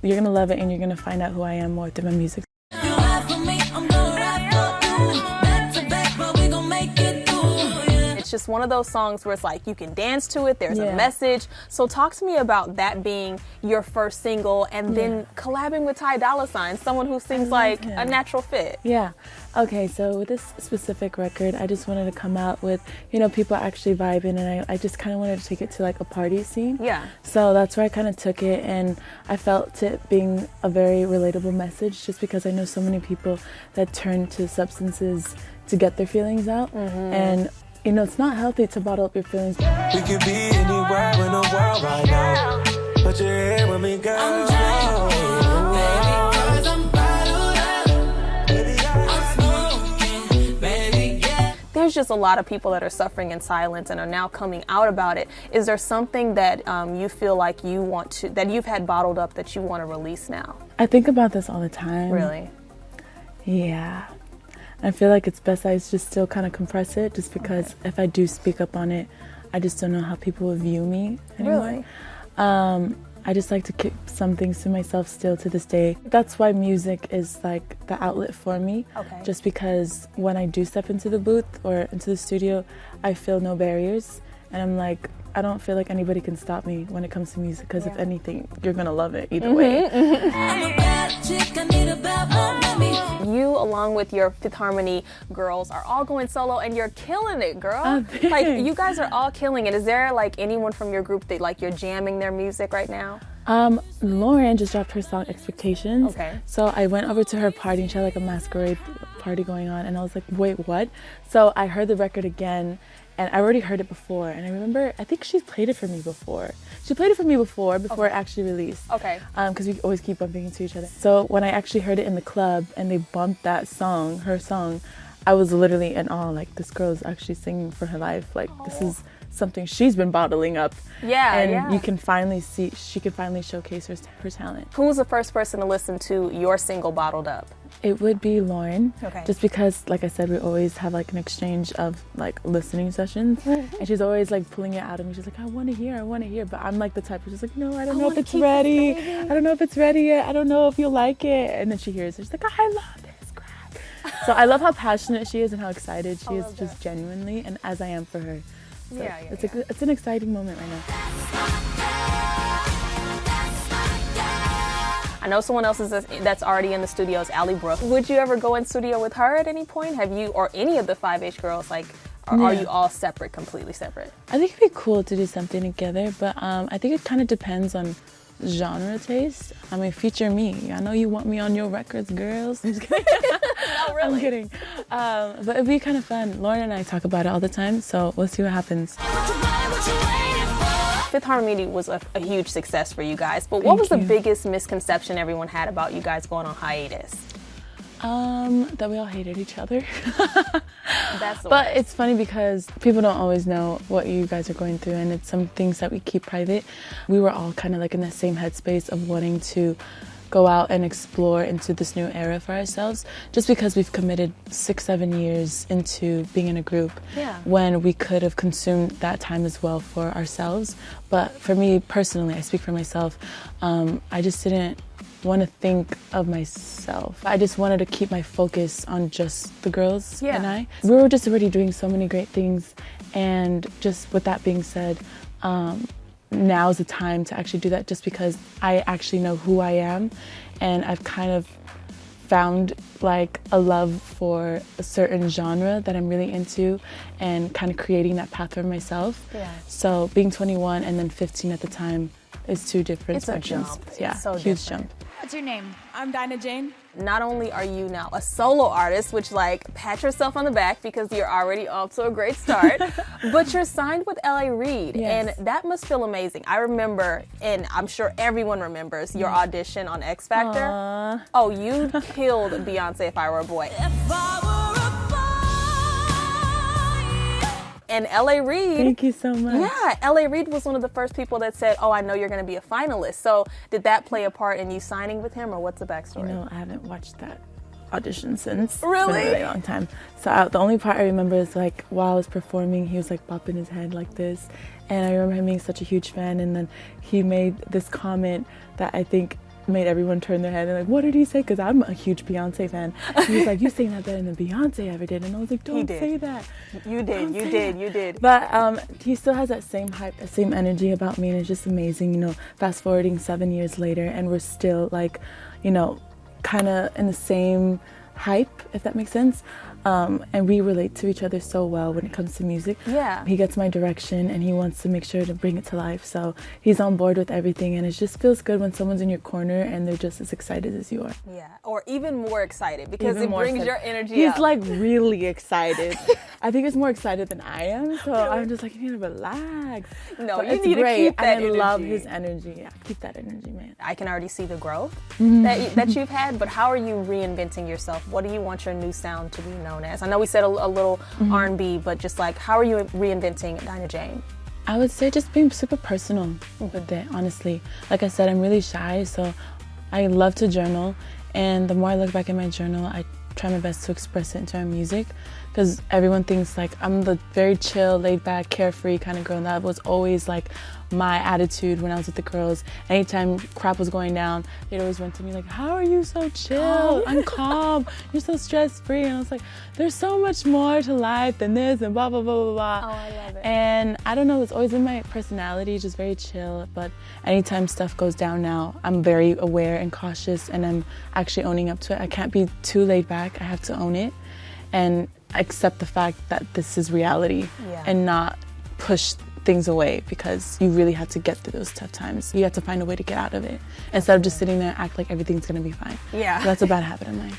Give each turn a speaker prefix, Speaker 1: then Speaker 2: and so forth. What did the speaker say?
Speaker 1: you're gonna love it, and you're gonna find out who I am more through my music.
Speaker 2: It's just one of those songs where it's like you can dance to it, there's a message. So talk to me about that being your first single, and then collabing with Ty, someone who sings like a natural fit.
Speaker 1: Yeah. Okay, so with this specific record, I just wanted to come out with, you know, people actually vibing, and I just kind of wanted to take it to like a party scene.
Speaker 2: Yeah.
Speaker 1: So that's where I kind of took it, and I felt it being a very relatable message, just because I know so many people that turn to substances to get their feelings out. And you know, it's not healthy to bottle up your feelings.
Speaker 3: We could be anywhere in the world right now, but you're here with me, girl. I'm drunk, baby, 'cause I'm bottled up. Baby, I'm smoking, baby, yeah.
Speaker 2: There's just a lot of people that are suffering in silence and are now coming out about it. Is there something that you feel like you want to, that you've had bottled up, that you want to release now?
Speaker 1: I think about this all the time.
Speaker 2: Really?
Speaker 1: Yeah. I feel like it's best I just still kind of compress it, just because if I do speak up on it, I just don't know how people will view me anymore.
Speaker 2: Really?
Speaker 1: I just like to keep some things to myself still to this day. That's why music is like the outlet for me.
Speaker 2: Okay.
Speaker 1: Just because when I do step into the booth or into the studio, I feel no barriers. And I'm like, I don't feel like anybody can stop me when it comes to music, because if anything, you're gonna love it either way.
Speaker 2: You, along with your Fifth Harmony girls, are all going solo, and you're killing it, girl.
Speaker 1: Oh,
Speaker 2: like, you guys are all killing it. Is there like anyone from your group that like you're jamming their music right now?
Speaker 1: Lauren just dropped her song Expectations.
Speaker 2: Okay.
Speaker 1: So I went over to her party, and she had like a masquerade party going on, and I was like, wait, what? So I heard the record again, and I already heard it before, and I remember, I think she's played it for me before. She played it for me before it actually released.
Speaker 2: Okay.
Speaker 1: Because we always keep bumping into each other. So when I actually heard it in the club and they bumped that song, her song, I was literally in awe. Like, this girl is actually singing for her life. Like, this is something she's been bottling up.
Speaker 2: Yeah,
Speaker 1: and you can finally see, she can finally showcase her talent.
Speaker 2: Who was the first person to listen to your single, Bottled Up?
Speaker 1: It would be Lauren.
Speaker 2: Okay.
Speaker 1: Just because, like I said, we always have like an exchange of like listening sessions, and she's always like pulling it out of me. She's like, I want to hear. But I'm like the type who's just like, no, I don't know if it's ready. I don't know if it's ready yet. I don't know if you'll like it. And then she hears it. She's like, I love this crap. So I love how passionate she is and how excited she is, just genuinely, and as I am for her. So it's an exciting moment right now.
Speaker 2: I know someone else that's already in the studio is Allie Brooke. Would you ever go in studio with her at any point? Have you, or any of the 5H girls, like, are you all separate, completely separate?
Speaker 1: I think it'd be cool to do something together, but I think it kind of depends on genre taste. I mean, feature me. I know you want me on your records, girls. I'm just kidding.
Speaker 2: No, really.
Speaker 1: I'm kidding. But it'd be kind of fun. Lauren and I talk about it all the time, so we'll see what happens.
Speaker 2: Fifth Harmony was a huge success for you guys, but what was the biggest misconception everyone had about you guys going on hiatus?
Speaker 1: That we all hated each other.
Speaker 2: But
Speaker 1: it's funny because people don't always know what you guys are going through, and it's some things that we keep private. We were all kind of like in the same headspace of wanting to go out and explore into this new era for ourselves, just because we've committed 6-7 years into being in a group when we could have consumed that time as well for ourselves. But for me personally, I speak for myself, I just didn't want to think of myself. I just wanted to keep my focus on just the girls and I. We were just already doing so many great things, and just with that being said, now's the time to actually do that, just because I actually know who I am, and I've kind of found like a love for a certain genre that I'm really into, and kind of creating that path for myself. So being 21 and then 15 at the time is two different sections.
Speaker 2: Yeah, so
Speaker 1: huge jump.
Speaker 4: What's your name? I'm Dinah Jane.
Speaker 2: Not only are you now a solo artist, which, like, pat yourself on the back because you're already off to a great start, but you're signed with Reid, and that must feel amazing. I remember, and I'm sure everyone remembers, your audition on X Factor. Oh, you killed Beyonce, If I Were a Boy. And Reid.
Speaker 1: Thank you so much.
Speaker 2: Yeah, Reid was one of the first people that said, oh, I know you're going to be a finalist. So did that play a part in you signing with him, or what's the backstory?
Speaker 1: You know, I haven't watched that audition since.
Speaker 2: Really?
Speaker 1: It's been a really long time. So the only part I remember is like while I was performing, he was like bopping his head like this. And I remember him being such a huge fan, and then he made this comment that I think made everyone turn their head and like, what did he say? Because I'm a huge Beyonce fan. He was like, you sang that better than Beyonce ever did. And I was like, don't say that.
Speaker 2: You did.
Speaker 1: But he still has that same hype, that same energy about me, and it's just amazing, you know, fast forwarding 7 years later, and we're still like, you know, kind of in the same hype, if that makes sense. And we relate to each other so well when it comes to music.
Speaker 2: Yeah.
Speaker 1: He gets my direction and he wants to make sure to bring it to life. So he's on board with everything, and it just feels good when someone's in your corner and they're just as excited as you are.
Speaker 2: Yeah, or even more excited because
Speaker 1: Even
Speaker 2: it
Speaker 1: more
Speaker 2: brings
Speaker 1: excited.
Speaker 2: your energy
Speaker 1: He's
Speaker 2: up.
Speaker 1: like really excited. I think he's more excited than I am. So I'm just like, you need to relax.
Speaker 2: No,
Speaker 1: But
Speaker 2: you
Speaker 1: it's
Speaker 2: need to
Speaker 1: great.
Speaker 2: keep that
Speaker 1: and I love
Speaker 2: energy.
Speaker 1: his energy. Yeah, keep that energy, man.
Speaker 2: I can already see the growth
Speaker 1: Mm-hmm.
Speaker 2: that you've had, but how are you reinventing yourself? What do you want your new sound to be known as? I know we said a little
Speaker 1: Mm-hmm.
Speaker 2: R&B, but just like, how are you reinventing Dinah Jane?
Speaker 1: I would say just being super personal with it, honestly. Like I said, I'm really shy, so I love to journal. And the more I look back at my journal, I try my best to express it into my music. Because everyone thinks like I'm the very chill, laid back, carefree kind of girl. And that was always like my attitude when I was with the girls. Anytime crap was going down, they'd always run to me like, how are you so chill? I'm calm. You're so stress free. And I was like, there's so much more to life than this and blah, blah, blah, blah, blah.
Speaker 2: Oh, I love it.
Speaker 1: And I don't know, it's always been my personality, just very chill. But anytime stuff goes down now, I'm very aware and cautious, and I'm actually owning up to it. I can't be too laid back. I have to own it and accept the fact that this is reality, and not push things away, because you really have to get through those tough times. You have to find a way to get out of it instead of just sitting there and act like everything's gonna be fine.
Speaker 2: Yeah.
Speaker 1: So that's a bad habit of mine.